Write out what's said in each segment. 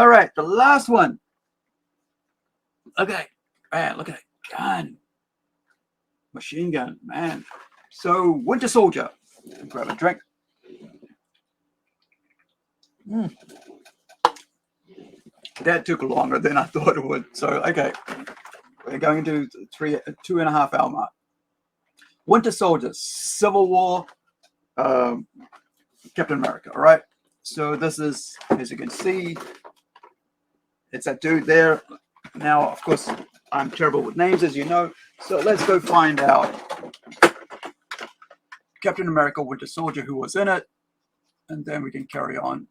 All right, the last one. Okay, man, look at that gun. Machine gun, man. So, Winter Soldier. Grab a drink. That took longer than I thought it would. So, okay, we're going to 2.5 hour mark. Winter Soldier, Civil War, Captain America. All right. So this is, as you can see, it's that dude there. Now, of course, I'm terrible with names, as you know. So let's go find out Captain America, Winter Soldier, who was in it, and then we can carry on.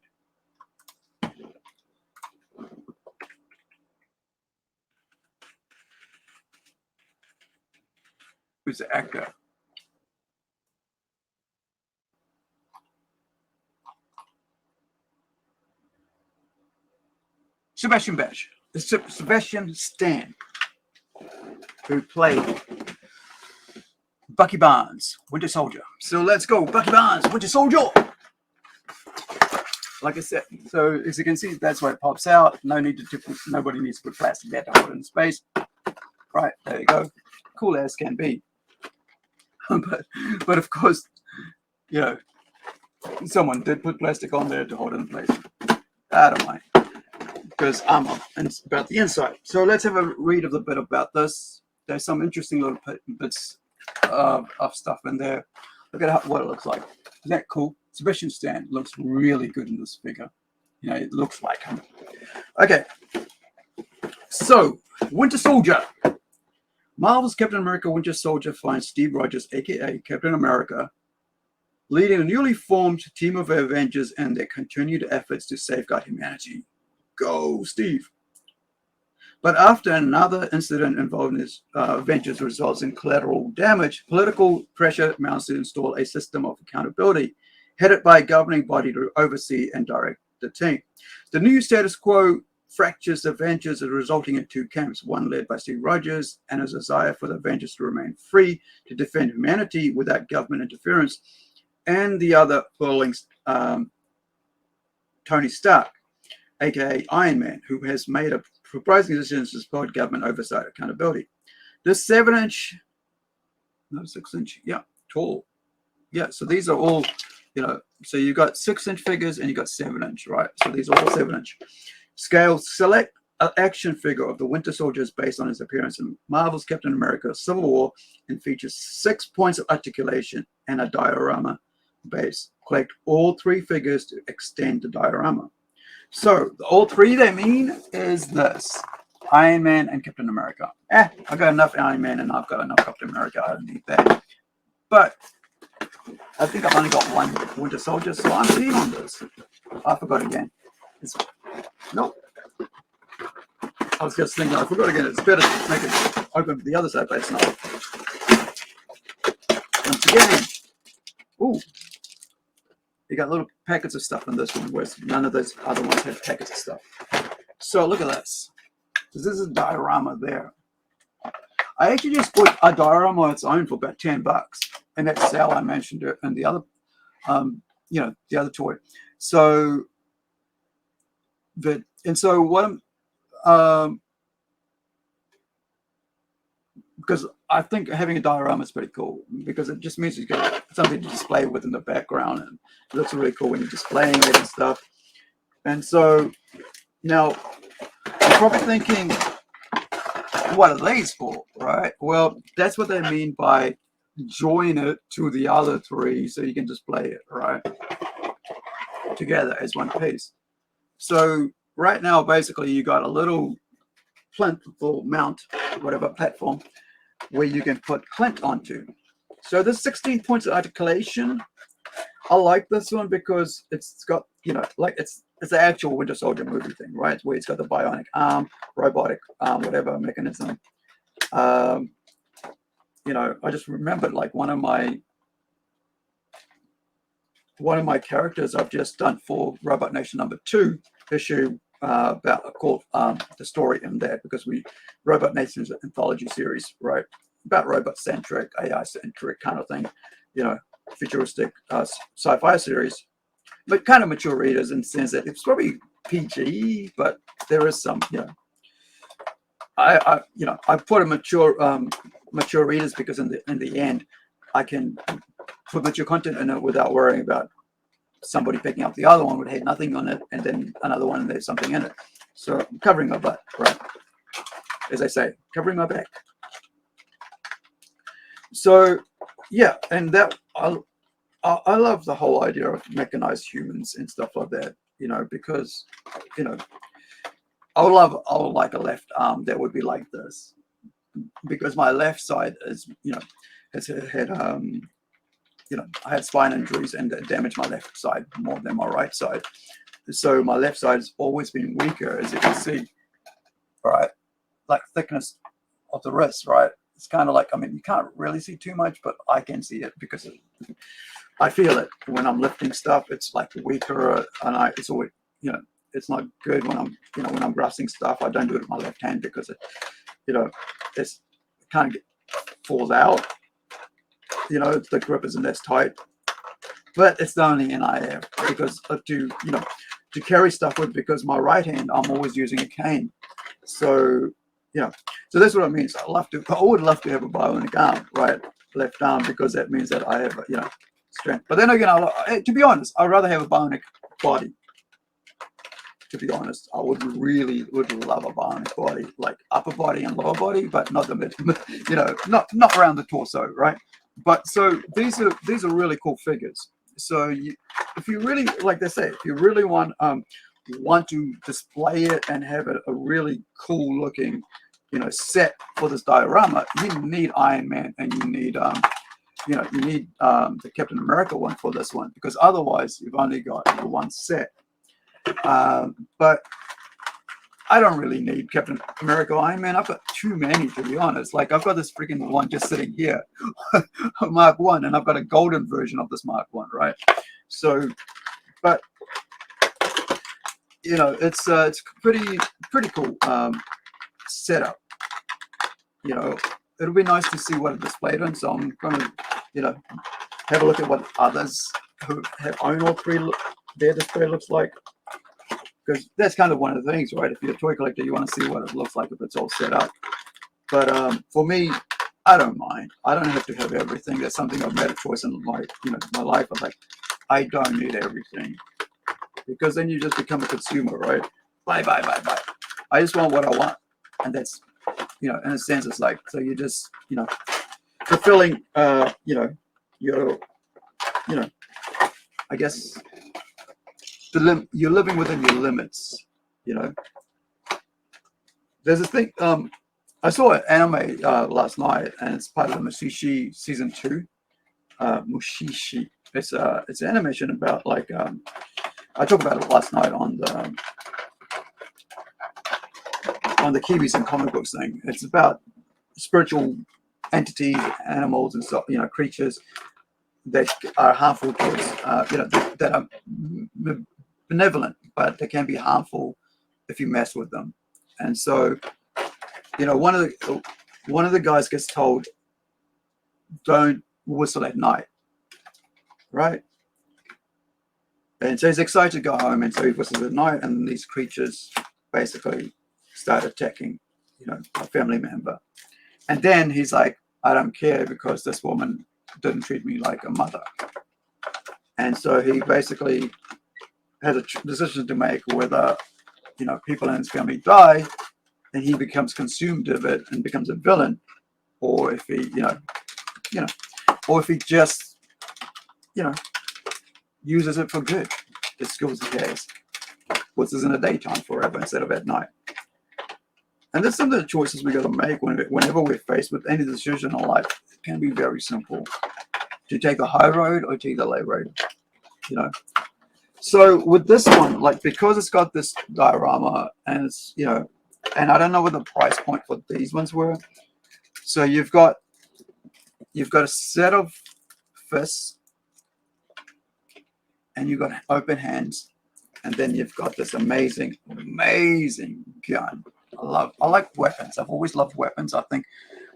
Who's the actor? Sebastian Stan, who played Bucky Barnes, Winter Soldier. So let's go, Bucky Barnes, Winter Soldier. Like I said, so as you can see, that's where it pops out. Nobody needs to put plastic there to hold it in space. Right, there you go. Cool as can be. but of course, you know, someone did put plastic on there to hold it in place. I don't mind, because I'm about the inside. So let's have a read of the bit about this. There's some interesting little bits of stuff in there. Look at what it looks like. Isn't that cool? Sebastian Stan looks really good in this figure. You know, it looks like him. Okay. So, Winter Soldier. Marvel's Captain America Winter Soldier finds Steve Rogers, aka Captain America, leading a newly formed team of Avengers and their continued efforts to safeguard humanity. Go, Steve! But after another incident involving his Avengers results in collateral damage, political pressure mounts to install a system of accountability, headed by a governing body to oversee and direct the team. The new status quo fractures the Avengers, resulting in two camps, one led by Steve Rogers and his desire for the Avengers to remain free to defend humanity without government interference, and the other following Tony Stark, aka Iron Man, who has made a surprising decision to support government oversight accountability. This 6-inch, yeah, tall. Yeah, so these are all, you know, so you've got 6-inch figures and you've got 7-inch, right? So these are all 7-inch. Scale select action figure of the Winter Soldier is based on his appearance in Marvel's Captain America Civil War and features 6 points of articulation and a diorama base. Collect all 3 figures to extend the diorama. So all 3 they mean is this: Iron Man and Captain America. I've got enough Iron Man and I've got enough Captain America. I don't need that. But I think I've only got 1 Winter Soldier, so I'm keen on this. I forgot again. Nope. I was just thinking, I forgot again. It's better to make it open to the other side, but it's not. Once again, ooh, you got little packets of stuff in this one, whereas none of those other ones have packets of stuff. So look at this. This is a diorama there. I actually just bought a diorama on its own for about $10, and that sale I mentioned it, and the other, you know, the other toy. So, so what I'm, because I think having a diorama is pretty cool, because it just means you get something to display with in the background, and it looks really cool when you're displaying it and stuff. And so now you're probably thinking, what are these for, right? Well, that's what they mean by join it to the other 3 so you can display it, right, together as one piece. So right now, basically, you got a little plinthal mount, whatever platform, where you can put Clint onto. So this 16 points of articulation, I like this one because it's got, you know, like it's the actual Winter Soldier movie thing, right? Where it's got the bionic arm, robotic arm, whatever mechanism. You know, I just remembered like one of my characters I've just done for Robot Nation #2 issue about called the story in there, because Robot Nation's an anthology series, right? About robot centric, AI centric kind of thing, you know, futuristic sci-fi series, but kind of mature readers in the sense that it's probably PG, but there is some, you know, I put a mature readers because in the end, I can put mature content in it without worrying about somebody picking up the other one would have nothing on it, and then another one and there's something in it. So I'm covering my butt, right? As I say, covering my back. So yeah, and that I love the whole idea of mechanized humans and stuff like that, you know, because, you know, I would like a left arm that would be like this, because my left side is, you know, has had you know, I had spine injuries and it damaged my left side more than my right side. So my left side has always been weaker, as you can see, right? Like thickness of the wrist, right? It's kind of like, I mean, you can't really see too much, but I can see it because I feel it when I'm lifting stuff. It's like weaker, and it's always, you know, it's not good when I'm, you know, when I'm grasping stuff. I don't do it with my left hand because it, you know, it kind of falls out. You know, the grip isn't as tight, but it's the only end I have because to carry stuff with, because my right hand I'm always using a cane. So you know, so that's what it means. I would love to have a bionic arm, right, left arm, because that means that I have, you know, strength. But then again, to be honest, I'd rather have a bionic body. To be honest, I would love a bionic body, like upper body and lower body, but not the mid, you know, not around the torso, right? But so these are really cool figures. So if you really, like they say, if you really want to display it and have a really cool looking, you know, set for this diorama, you need Iron Man, and you need you know, you need the Captain America one for this one, because otherwise you've only got the one set. But I don't really need Captain America, Iron Man. I've got too many, to be honest. Like, I've got this freaking one just sitting here, Mark 1, and I've got a golden version of this Mark 1, right? So, but you know, it's pretty cool setup. You know, it'll be nice to see what it displayed on. So I'm gonna, you know, have a look at what others who have owned all three their display looks like. Because that's kind of one of the things, right? If you're a toy collector, you want to see what it looks like if it's all set up. But for me, I don't mind. I don't have to have everything. That's something I've made a choice in my, you know, my life. I'm like, I don't need everything, because then you just become a consumer, right? Buy. I just want what I want, and that's, you know, in a sense, it's like, so you just, you know, fulfilling, you know, your, you know, I guess. You're living within your limits, you know. There's a thing. I saw an anime last night, and it's part of the Mushishi season 2. Mushishi. It's an animation about, like, I talked about it last night on the Kiwis and comic books thing. It's about spiritual entities, animals, and stuff, you know, creatures that are harmful towards, you know, that are benevolent, but they can be harmful if you mess with them. And so, you know, one of the guys gets told, don't whistle at night, right? And so he's excited to go home, and so he whistles at night, and these creatures basically start attacking, you know, a family member. And then he's like, I don't care, because this woman didn't treat me like a mother. And so he basically has a decision to make whether, you know, people in his family die and he becomes consumed of it and becomes a villain, or if he, you know, or if he just, you know, uses it for good, the skills he has, puts us in the daytime forever instead of at night. And that's some of the choices we got to make whenever we're faced with any decision in life. It can be very simple to take the high road or take the low road, you know. So with this one, like, because it's got this diorama, and it's, you know, and I don't know what the price point for these ones were. So you've got a set of fists, and you've got open hands, and then you've got this amazing gun. I like weapons. I've always loved weapons. I think,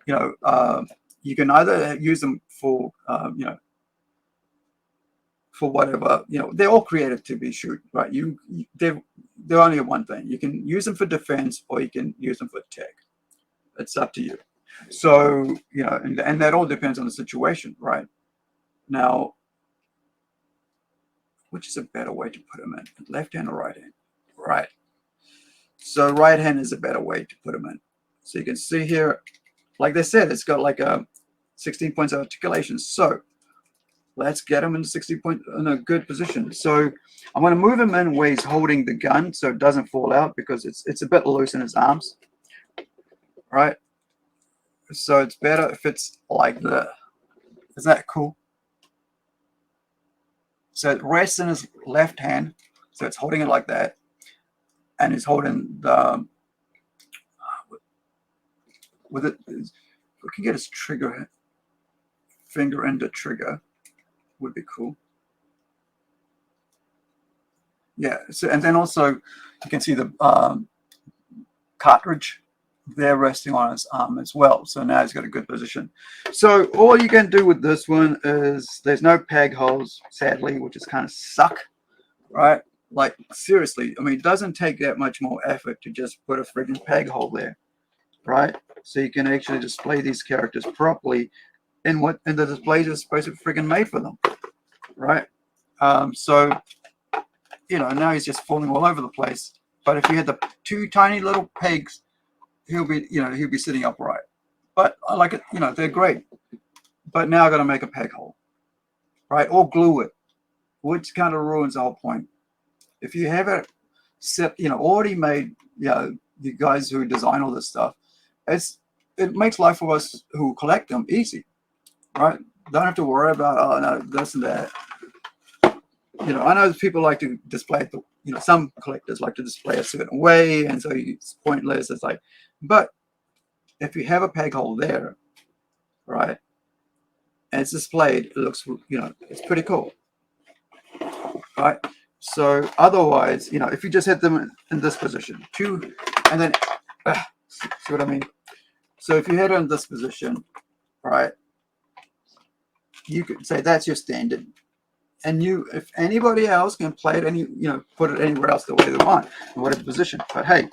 you know, you can either use them for, you know, for whatever, you know, they're all created to be shoot, right? They're only one thing. You can use them for defense or you can use them for tech. It's up to you. So, you know, and that all depends on the situation, right? Now, which is a better way to put them in? Left hand or right hand? Right. So right hand is a better way to put them in. So you can see here, like they said, it's got like a 16 points of articulation. So let's get him in 60 point in a good position. So I'm going to move him in where he's holding the gun so it doesn't fall out, because it's a bit loose in his arms, right? So it's better if it's like this. Is that cool? So it rests in his left hand, so it's holding it like that, and he's holding the with it. If we can get his trigger finger into trigger, would be cool. Yeah. So, and then also you can see the cartridge there resting on his arm as well. So now he's got a good position. So all you can do with this one is, there's no peg holes, sadly, which is kind of suck, right? Like seriously, I mean, it doesn't take that much more effort to just put a friggin' peg hole there, right? So you can actually display these characters properly in the displays are supposed to be friggin' made for them, right? So you know, now he's just falling all over the place. But if you had the two tiny little pegs, he'll be sitting upright. But I like it, you know, they're great. But now I've got to make a peg hole, right? Or glue it, which kind of ruins the whole point. If you have it set, you know, already made, you know, the guys who design all this stuff, it makes life for us who collect them easy, right? Don't have to worry about, oh no, this and that. You know, I know people like to display it, you know, some collectors like to display a certain way, and so it's pointless. It's like, but if you have a peg hole there, right, and it's displayed, it looks, you know, it's pretty cool, right? So otherwise, you know, if you just hit them in this position, and then, see what I mean? So if you hit it in this position, right, you could say that's your standard. And if anybody else can play it put it anywhere else the way they want, in whatever position. But hey,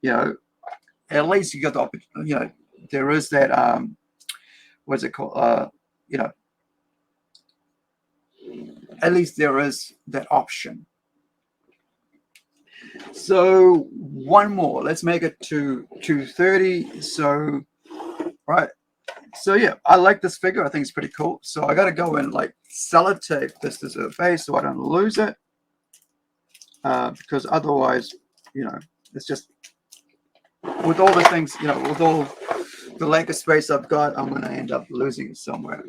you know, at least you got the opportunity, you know, there is that, what's it called? You know, at least there is that option. So one more, let's make it to 230. So, right. So yeah, I like this figure. I think it's pretty cool. So I got to go and like sellotape this to the face so I don't lose it, because otherwise, you know, it's just with all the things, you know, with all the lack of space I've got, I'm going to end up losing it somewhere.